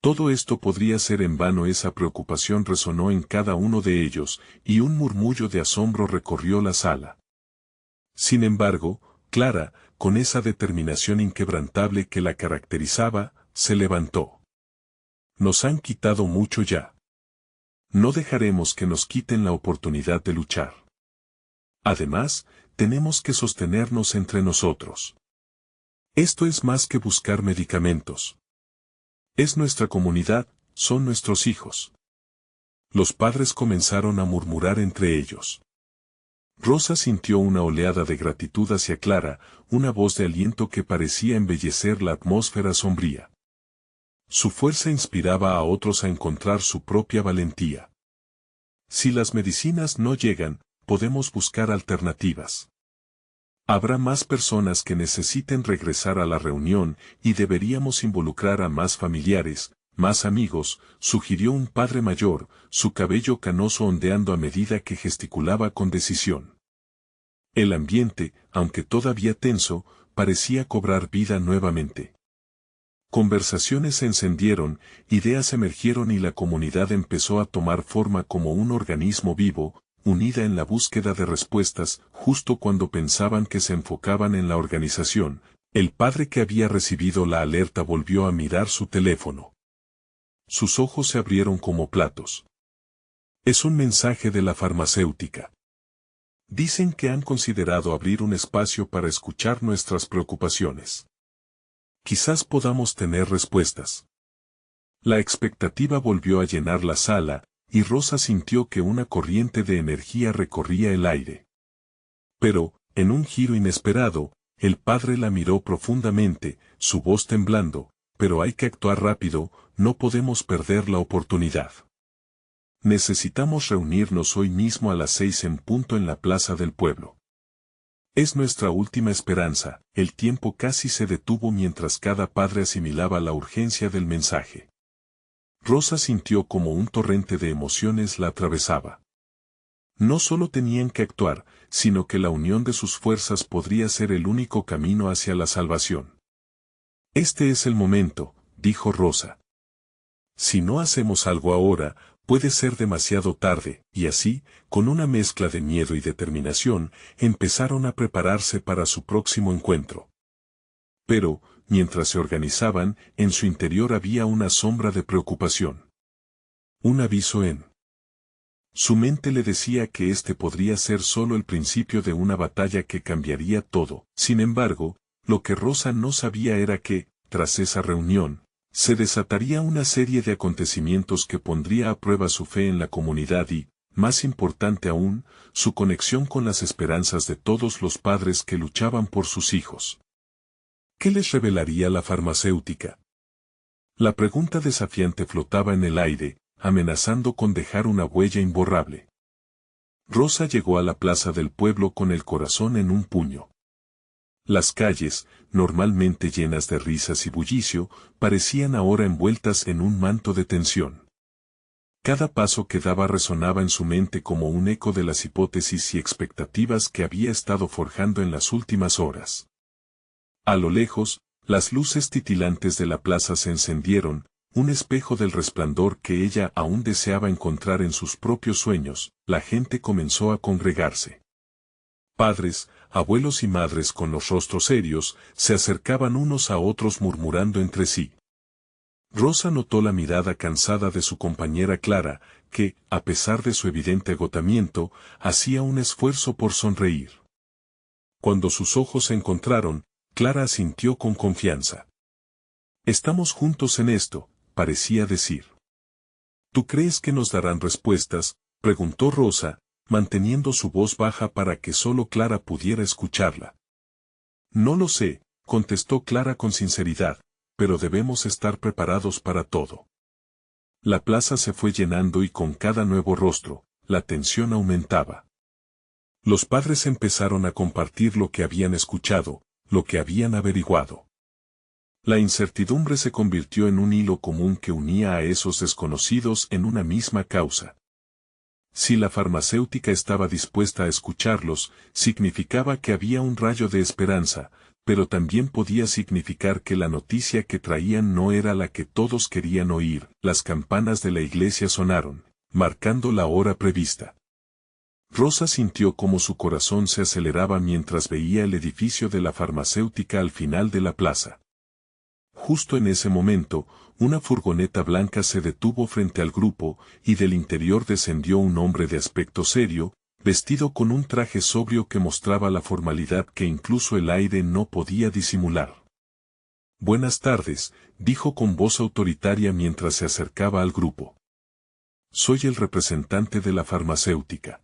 Todo esto podría ser en vano. Esa preocupación resonó en cada uno de ellos, y un murmullo de asombro recorrió la sala. Sin embargo, Clara, con esa determinación inquebrantable que la caracterizaba, se levantó. Nos han quitado mucho ya. No dejaremos que nos quiten la oportunidad de luchar. Además, tenemos que sostenernos entre nosotros. Esto es más que buscar medicamentos. Es nuestra comunidad, son nuestros hijos. Los padres comenzaron a murmurar entre ellos. Rosa sintió una oleada de gratitud hacia Clara, una voz de aliento que parecía embellecer la atmósfera sombría. Su fuerza inspiraba a otros a encontrar su propia valentía. Si las medicinas no llegan, podemos buscar alternativas. Habrá más personas que necesiten regresar a la reunión y deberíamos involucrar a más familiares, más amigos, sugirió un padre mayor, su cabello canoso ondeando a medida que gesticulaba con decisión. El ambiente, aunque todavía tenso, parecía cobrar vida nuevamente. Conversaciones se encendieron, ideas emergieron y la comunidad empezó a tomar forma como un organismo vivo, unida en la búsqueda de respuestas. Justo cuando pensaban que se enfocaban en la organización, el padre que había recibido la alerta volvió a mirar su teléfono. Sus ojos se abrieron como platos. Es un mensaje de la farmacéutica. Dicen que han considerado abrir un espacio para escuchar nuestras preocupaciones. Quizás podamos tener respuestas. La expectativa volvió a llenar la sala, y Rosa sintió que una corriente de energía recorría el aire. Pero, en un giro inesperado, el padre la miró profundamente, su voz temblando, pero hay que actuar rápido, no podemos perder la oportunidad. Necesitamos reunirnos hoy mismo a las 6 en punto en la plaza del pueblo. Es nuestra última esperanza. El tiempo casi se detuvo mientras cada padre asimilaba la urgencia del mensaje. Rosa sintió como un torrente de emociones la atravesaba. No solo tenían que actuar, sino que la unión de sus fuerzas podría ser el único camino hacia la salvación. Este es el momento, dijo Rosa. Si no hacemos algo ahora, puede ser demasiado tarde, y así, con una mezcla de miedo y determinación, empezaron a prepararse para su próximo encuentro. Pero, mientras se organizaban, en su interior había una sombra de preocupación. Un aviso en su mente le decía que este podría ser solo el principio de una batalla que cambiaría todo. Sin embargo, lo que Rosa no sabía era que, tras esa reunión, se desataría una serie de acontecimientos que pondría a prueba su fe en la comunidad y, más importante aún, su conexión con las esperanzas de todos los padres que luchaban por sus hijos. ¿Qué les revelaría la farmacéutica? La pregunta desafiante flotaba en el aire, amenazando con dejar una huella imborrable. Rosa llegó a la plaza del pueblo con el corazón en un puño. Las calles, normalmente llenas de risas y bullicio, parecían ahora envueltas en un manto de tensión. Cada paso que daba resonaba en su mente como un eco de las hipótesis y expectativas que había estado forjando en las últimas horas. A lo lejos, las luces titilantes de la plaza se encendieron, un espejo del resplandor que ella aún deseaba encontrar en sus propios sueños. La gente comenzó a congregarse. Padres, abuelos y madres con los rostros serios, se acercaban unos a otros murmurando entre sí. Rosa notó la mirada cansada de su compañera Clara, que, a pesar de su evidente agotamiento, hacía un esfuerzo por sonreír. Cuando sus ojos se encontraron, Clara asintió con confianza. «Estamos juntos en esto», parecía decir. «¿Tú crees que nos darán respuestas?», preguntó Rosa, manteniendo su voz baja para que solo Clara pudiera escucharla. «No lo sé», contestó Clara con sinceridad, «pero debemos estar preparados para todo». La plaza se fue llenando y con cada nuevo rostro, la tensión aumentaba. Los padres empezaron a compartir lo que habían escuchado, lo que habían averiguado. La incertidumbre se convirtió en un hilo común que unía a esos desconocidos en una misma causa. Si la farmacéutica estaba dispuesta a escucharlos, significaba que había un rayo de esperanza, pero también podía significar que la noticia que traían no era la que todos querían oír. Las campanas de la iglesia sonaron, marcando la hora prevista. Rosa sintió como su corazón se aceleraba mientras veía el edificio de la farmacéutica al final de la plaza. Justo en ese momento, una furgoneta blanca se detuvo frente al grupo, y del interior descendió un hombre de aspecto serio, vestido con un traje sobrio que mostraba la formalidad que incluso el aire no podía disimular. «Buenas tardes», dijo con voz autoritaria mientras se acercaba al grupo. «Soy el representante de la farmacéutica.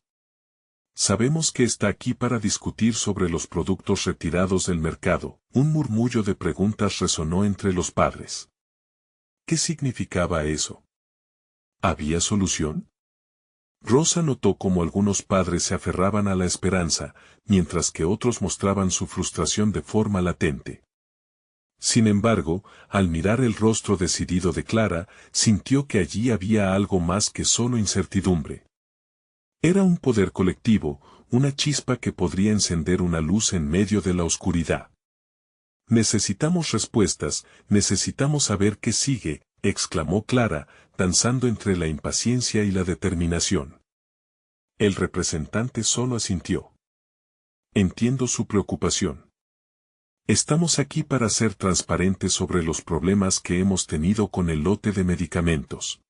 Sabemos que está aquí para discutir sobre los productos retirados del mercado». Un murmullo de preguntas resonó entre los padres. ¿Qué significaba eso? ¿Había solución? Rosa notó cómo algunos padres se aferraban a la esperanza, mientras que otros mostraban su frustración de forma latente. Sin embargo, al mirar el rostro decidido de Clara, sintió que allí había algo más que solo incertidumbre. Era un poder colectivo, una chispa que podría encender una luz en medio de la oscuridad. «Necesitamos respuestas, necesitamos saber qué sigue», exclamó Clara, danzando entre la impaciencia y la determinación. El representante solo asintió. «Entiendo su preocupación. Estamos aquí para ser transparentes sobre los problemas que hemos tenido con el lote de medicamentos.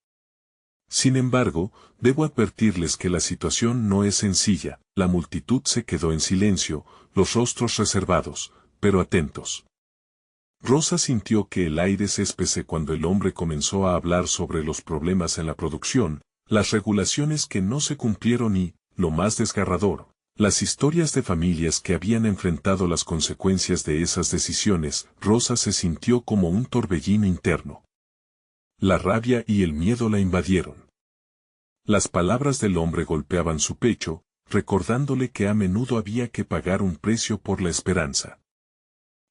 Sin embargo, debo advertirles que la situación no es sencilla». La multitud se quedó en silencio, los rostros reservados, pero atentos. Rosa sintió que el aire se espesó cuando el hombre comenzó a hablar sobre los problemas en la producción, las regulaciones que no se cumplieron y, lo más desgarrador, las historias de familias que habían enfrentado las consecuencias de esas decisiones. Rosa se sintió como un torbellino interno. La rabia y el miedo la invadieron. Las palabras del hombre golpeaban su pecho, recordándole que a menudo había que pagar un precio por la esperanza.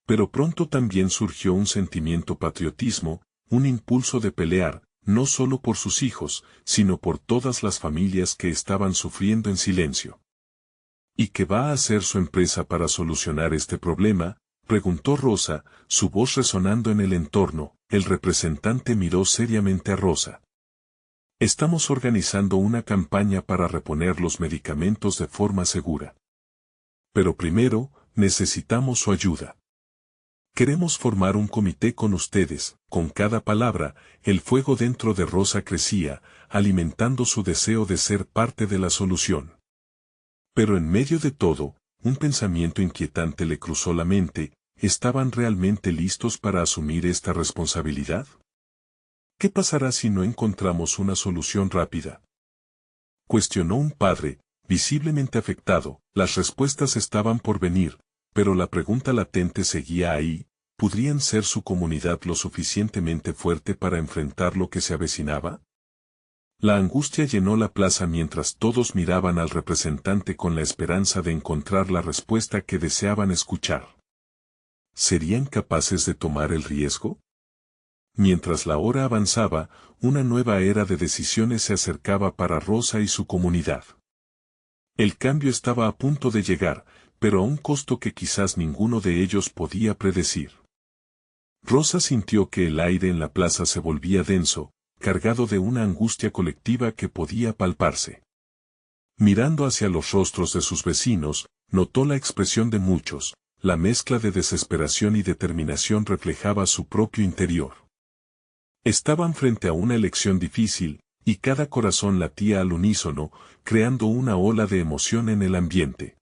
Pero pronto también surgió un sentimiento patriotismo, un impulso de pelear, no solo por sus hijos, sino por todas las familias que estaban sufriendo en silencio. ¿Y qué va a hacer su empresa para solucionar este problema?, preguntó Rosa, su voz resonando en el entorno. El representante miró seriamente a Rosa. «Estamos organizando una campaña para reponer los medicamentos de forma segura. Pero primero, necesitamos su ayuda. Queremos formar un comité con ustedes». Con cada palabra, el fuego dentro de Rosa crecía, alimentando su deseo de ser parte de la solución. Pero en medio de todo, un pensamiento inquietante le cruzó la mente. ¿Estaban realmente listos para asumir esta responsabilidad? ¿Qué pasará si no encontramos una solución rápida?, cuestionó un padre, visiblemente afectado. Las respuestas estaban por venir, pero la pregunta latente seguía ahí. ¿Podrían ser su comunidad lo suficientemente fuerte para enfrentar lo que se avecinaba? La angustia llenó la plaza mientras todos miraban al representante con la esperanza de encontrar la respuesta que deseaban escuchar. ¿Serían capaces de tomar el riesgo? Mientras la hora avanzaba, una nueva era de decisiones se acercaba para Rosa y su comunidad. El cambio estaba a punto de llegar, pero a un costo que quizás ninguno de ellos podía predecir. Rosa sintió que el aire en la plaza se volvía denso, cargado de una angustia colectiva que podía palparse. Mirando hacia los rostros de sus vecinos, notó la expresión de muchos, la mezcla de desesperación y determinación reflejaba su propio interior. Estaban frente a una elección difícil, y cada corazón latía al unísono, creando una ola de emoción en el ambiente.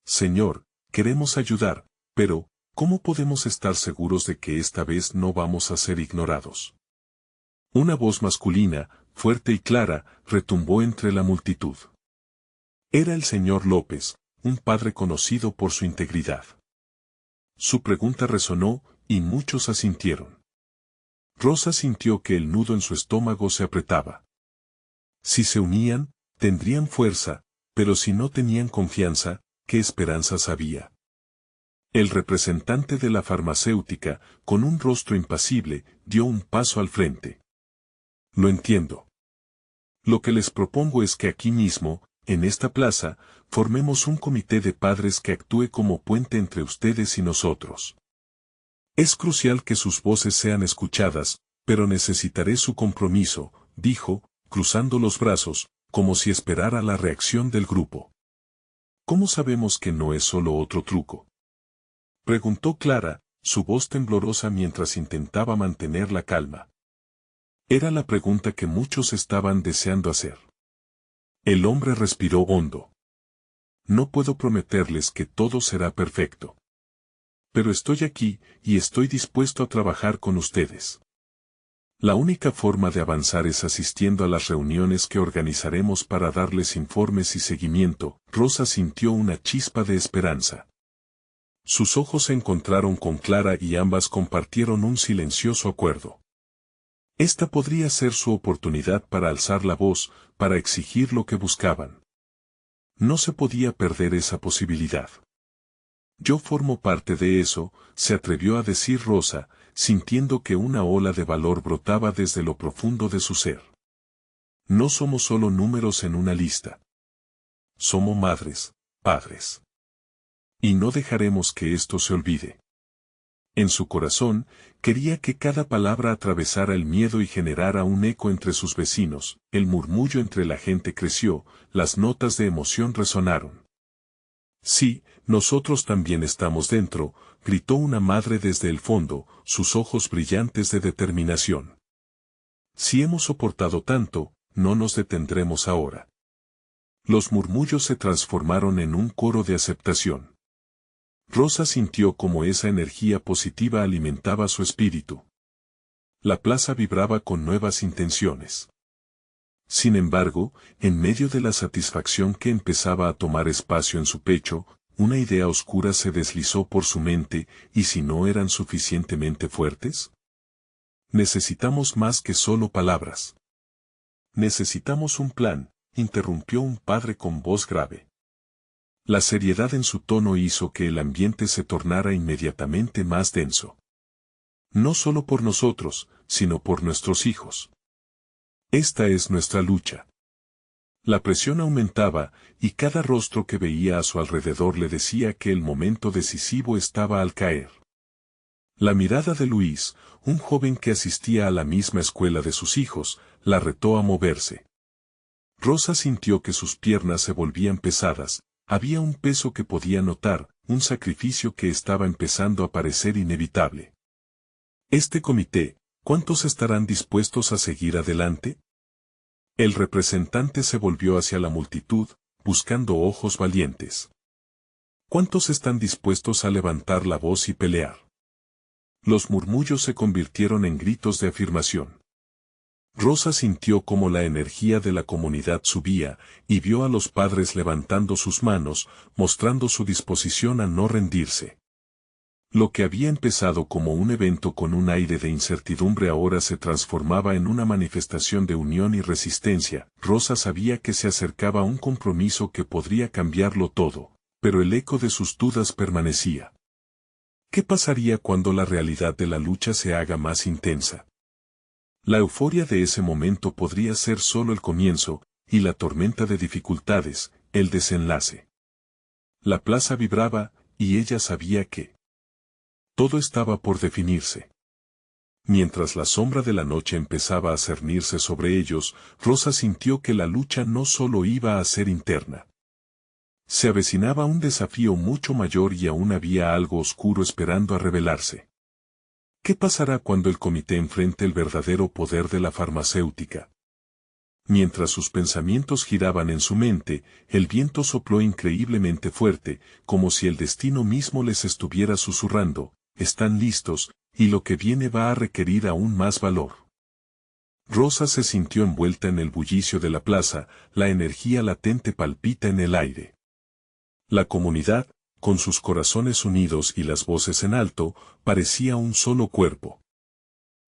Señor, queremos ayudar, pero, ¿cómo podemos estar seguros de que esta vez no vamos a ser ignorados? Una voz masculina, fuerte y clara, retumbó entre la multitud. Era el señor López, un padre conocido por su integridad. Su pregunta resonó, y muchos asintieron. Rosa sintió que el nudo en su estómago se apretaba. Si se unían, tendrían fuerza, pero si no tenían confianza, ¿qué esperanzas había? El representante de la farmacéutica, con un rostro impasible, dio un paso al frente. Lo entiendo. Lo que les propongo es que aquí mismo, en esta plaza, formemos un comité de padres que actúe como puente entre ustedes y nosotros. Es crucial que sus voces sean escuchadas, pero necesitaré su compromiso, dijo, cruzando los brazos, como si esperara la reacción del grupo. ¿Cómo sabemos que no es solo otro truco? Preguntó Clara, su voz temblorosa mientras intentaba mantener la calma. Era la pregunta que muchos estaban deseando hacer. El hombre respiró hondo. No puedo prometerles que todo será perfecto. Pero estoy aquí, y estoy dispuesto a trabajar con ustedes. La única forma de avanzar es asistiendo a las reuniones que organizaremos para darles informes y seguimiento. Rosa sintió una chispa de esperanza. Sus ojos se encontraron con Clara y ambas compartieron un silencioso acuerdo. Esta podría ser su oportunidad para alzar la voz, para exigir lo que buscaban. No se podía perder esa posibilidad. Yo formo parte de eso, se atrevió a decir Rosa, sintiendo que una ola de valor brotaba desde lo profundo de su ser. No somos solo números en una lista. Somos madres, padres. Y no dejaremos que esto se olvide. En su corazón, quería que cada palabra atravesara el miedo y generara un eco entre sus vecinos. El murmullo entre la gente creció, las notas de emoción resonaron. Sí, nosotros también estamos dentro, gritó una madre desde el fondo, sus ojos brillantes de determinación. Si hemos soportado tanto, no nos detendremos ahora. Los murmullos se transformaron en un coro de aceptación. Rosa sintió como esa energía positiva alimentaba su espíritu. La plaza vibraba con nuevas intenciones. Sin embargo, en medio de la satisfacción que empezaba a tomar espacio en su pecho, una idea oscura se deslizó por su mente, ¿y si no eran suficientemente fuertes? Necesitamos más que solo palabras. Necesitamos un plan, interrumpió un padre con voz grave. La seriedad en su tono hizo que el ambiente se tornara inmediatamente más denso. No solo por nosotros, sino por nuestros hijos. Esta es nuestra lucha. La presión aumentaba, y cada rostro que veía a su alrededor le decía que el momento decisivo estaba al caer. La mirada de Luis, un joven que asistía a la misma escuela de sus hijos, la retó a moverse. Rosa sintió que sus piernas se volvían pesadas, había un peso que podía notar, un sacrificio que estaba empezando a parecer inevitable. Este comité, ¿cuántos estarán dispuestos a seguir adelante? El representante se volvió hacia la multitud, buscando ojos valientes. ¿Cuántos están dispuestos a levantar la voz y pelear? Los murmullos se convirtieron en gritos de afirmación. Rosa sintió como la energía de la comunidad subía, y vio a los padres levantando sus manos, mostrando su disposición a no rendirse. Lo que había empezado como un evento con un aire de incertidumbre ahora se transformaba en una manifestación de unión y resistencia. Rosa sabía que se acercaba un compromiso que podría cambiarlo todo, pero el eco de sus dudas permanecía. ¿Qué pasaría cuando la realidad de la lucha se haga más intensa? La euforia de ese momento podría ser solo el comienzo, y la tormenta de dificultades, el desenlace. La plaza vibraba, y ella sabía que todo estaba por definirse. Mientras la sombra de la noche empezaba a cernirse sobre ellos, Rosa sintió que la lucha no solo iba a ser interna. Se avecinaba un desafío mucho mayor y aún había algo oscuro esperando a revelarse. ¿Qué pasará cuando el comité enfrente el verdadero poder de la farmacéutica? Mientras sus pensamientos giraban en su mente, el viento sopló increíblemente fuerte, como si el destino mismo les estuviera susurrando: están listos, y lo que viene va a requerir aún más valor. Rosa se sintió envuelta en el bullicio de la plaza, la energía latente palpita en el aire. La comunidad, con sus corazones unidos y las voces en alto, parecía un solo cuerpo.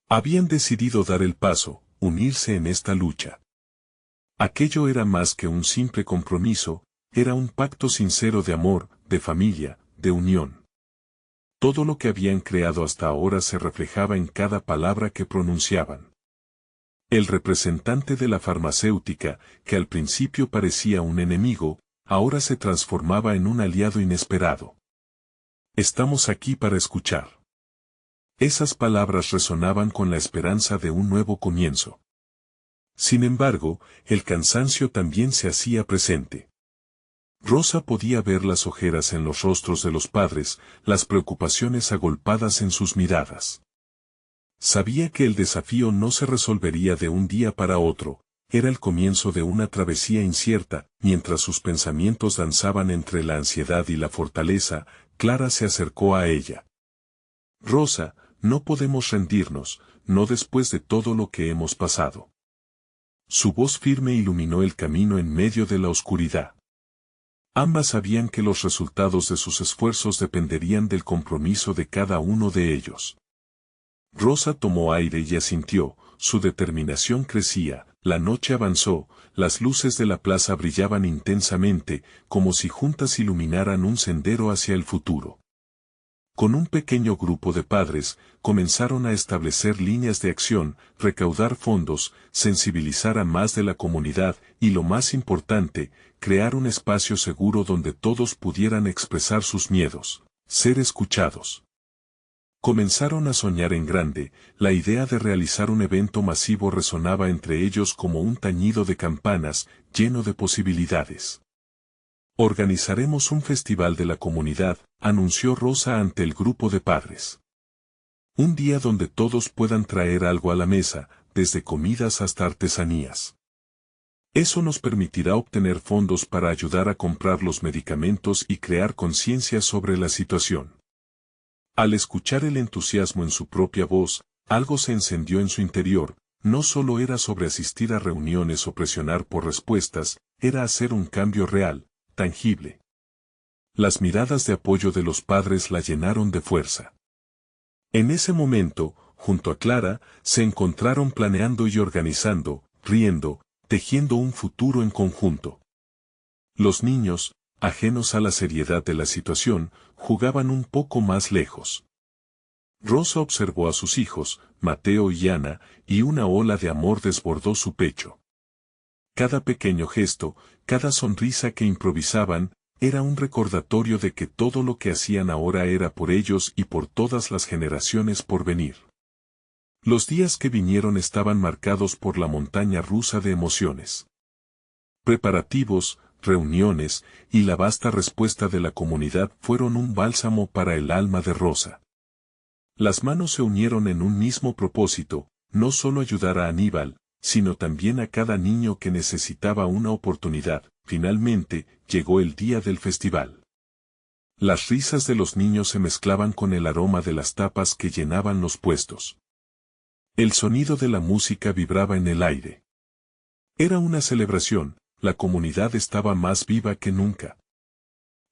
Habían decidido dar el paso, unirse en esta lucha. Aquello era más que un simple compromiso, era un pacto sincero de amor, de familia, de unión. Todo lo que habían creado hasta ahora se reflejaba en cada palabra que pronunciaban. El representante de la farmacéutica, que al principio parecía un enemigo, ahora se transformaba en un aliado inesperado. Estamos aquí para escuchar. Esas palabras resonaban con la esperanza de un nuevo comienzo. Sin embargo, el cansancio también se hacía presente. Rosa podía ver las ojeras en los rostros de los padres, las preocupaciones agolpadas en sus miradas. Sabía que el desafío no se resolvería de un día para otro, era el comienzo de una travesía incierta. Mientras sus pensamientos danzaban entre la ansiedad y la fortaleza, Clara se acercó a ella. Rosa, no podemos rendirnos, no después de todo lo que hemos pasado. Su voz firme iluminó el camino en medio de la oscuridad. Ambas sabían que los resultados de sus esfuerzos dependerían del compromiso de cada uno de ellos. Rosa tomó aire y asintió, su determinación crecía, la noche avanzó, las luces de la plaza brillaban intensamente, como si juntas iluminaran un sendero hacia el futuro. Con un pequeño grupo de padres, comenzaron a establecer líneas de acción, recaudar fondos, sensibilizar a más de la comunidad y, lo más importante, crear un espacio seguro donde todos pudieran expresar sus miedos, ser escuchados. Comenzaron a soñar en grande, la idea de realizar un evento masivo resonaba entre ellos como un tañido de campanas, lleno de posibilidades. Organizaremos un festival de la comunidad, anunció Rosa ante el grupo de padres. Un día donde todos puedan traer algo a la mesa, desde comidas hasta artesanías. Eso nos permitirá obtener fondos para ayudar a comprar los medicamentos y crear conciencia sobre la situación. Al escuchar el entusiasmo en su propia voz, algo se encendió en su interior. No solo era sobre asistir a reuniones o presionar por respuestas, era hacer un cambio real, tangible. Las miradas de apoyo de los padres la llenaron de fuerza. En ese momento, junto a Clara, se encontraron planeando y organizando, riendo, tejiendo un futuro en conjunto. Los niños, ajenos a la seriedad de la situación, jugaban un poco más lejos. Rosa observó a sus hijos, Mateo y Ana, y una ola de amor desbordó su pecho. Cada pequeño gesto, cada sonrisa que improvisaban, era un recordatorio de que todo lo que hacían ahora era por ellos y por todas las generaciones por venir. Los días que vinieron estaban marcados por la montaña rusa de emociones. Preparativos, reuniones, y la vasta respuesta de la comunidad fueron un bálsamo para el alma de Rosa. Las manos se unieron en un mismo propósito, no solo ayudar a Aníbal, sino también a cada niño que necesitaba una oportunidad. Finalmente, llegó el día del festival. Las risas de los niños se mezclaban con el aroma de las tapas que llenaban los puestos. El sonido de la música vibraba en el aire. Era una celebración, la comunidad estaba más viva que nunca.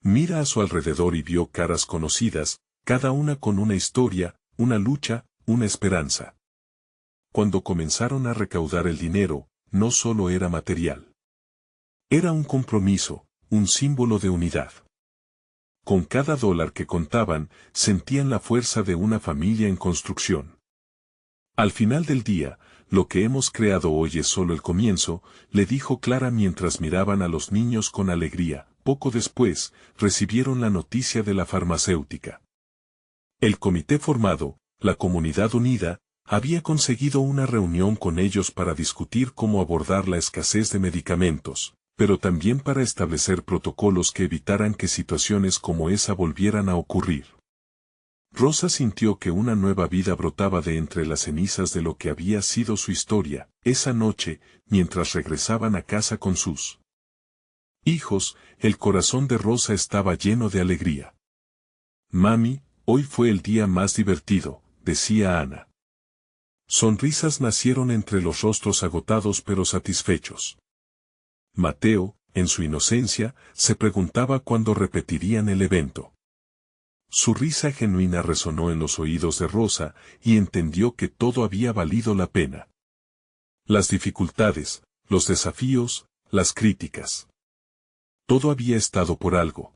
Mira a su alrededor y vio caras conocidas, cada una con una historia, una lucha, una esperanza. Cuando comenzaron a recaudar el dinero, no solo era material. Era un compromiso, un símbolo de unidad. Con cada dólar que contaban, sentían la fuerza de una familia en construcción. Al final del día, lo que hemos creado hoy es solo el comienzo, le dijo Clara mientras miraban a los niños con alegría. Poco después, recibieron la noticia de la farmacéutica. El comité formado, la comunidad unida, había conseguido una reunión con ellos para discutir cómo abordar la escasez de medicamentos, pero también para establecer protocolos que evitaran que situaciones como esa volvieran a ocurrir. Rosa sintió que una nueva vida brotaba de entre las cenizas de lo que había sido su historia, esa noche, mientras regresaban a casa con sus hijos. El corazón de Rosa estaba lleno de alegría. «Mami, hoy fue el día más divertido», decía Ana. Sonrisas nacieron entre los rostros agotados pero satisfechos. Mateo, en su inocencia, se preguntaba cuándo repetirían el evento. Su risa genuina resonó en los oídos de Rosa y entendió que todo había valido la pena. Las dificultades, los desafíos, las críticas. Todo había estado por algo.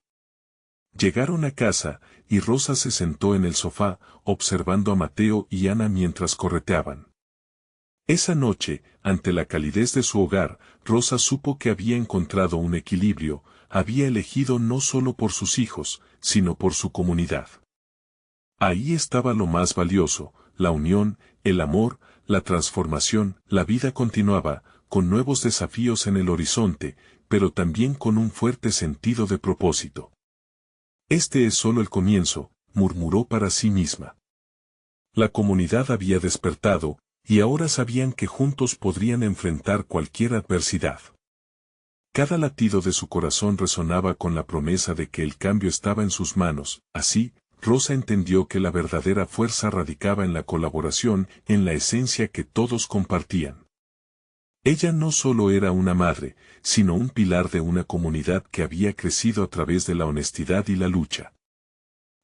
Llegaron a casa, y Rosa se sentó en el sofá, observando a Mateo y Ana mientras correteaban. Esa noche, ante la calidez de su hogar, Rosa supo que había encontrado un equilibrio, había elegido no solo por sus hijos, sino por su comunidad. Ahí estaba lo más valioso, la unión, el amor, la transformación. La vida continuaba, con nuevos desafíos en el horizonte, pero también con un fuerte sentido de propósito. «Este es solo el comienzo», murmuró para sí misma. La comunidad había despertado, y ahora sabían que juntos podrían enfrentar cualquier adversidad. Cada latido de su corazón resonaba con la promesa de que el cambio estaba en sus manos. Así, Rosa entendió que la verdadera fuerza radicaba en la colaboración, en la esencia que todos compartían. Ella no solo era una madre, sino un pilar de una comunidad que había crecido a través de la honestidad y la lucha.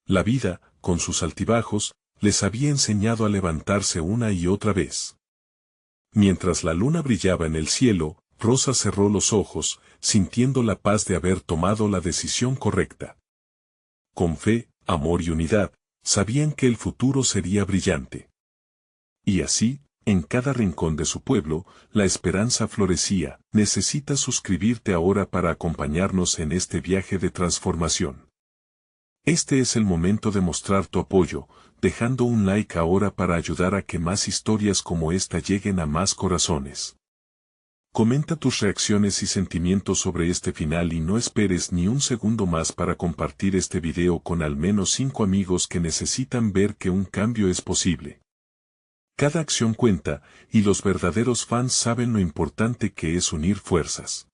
La vida, con sus altibajos, les había enseñado a levantarse una y otra vez. Mientras la luna brillaba en el cielo, Rosa cerró los ojos, sintiendo la paz de haber tomado la decisión correcta. Con fe, amor y unidad, sabían que el futuro sería brillante. Y así, en cada rincón de su pueblo, la esperanza florecía. Necesitas suscribirte ahora para acompañarnos en este viaje de transformación. Este es el momento de mostrar tu apoyo, dejando un like ahora para ayudar a que más historias como esta lleguen a más corazones. Comenta tus reacciones y sentimientos sobre este final y no esperes ni un segundo más para compartir este video con al menos 5 amigos que necesitan ver que un cambio es posible. Cada acción cuenta, y los verdaderos fans saben lo importante que es unir fuerzas.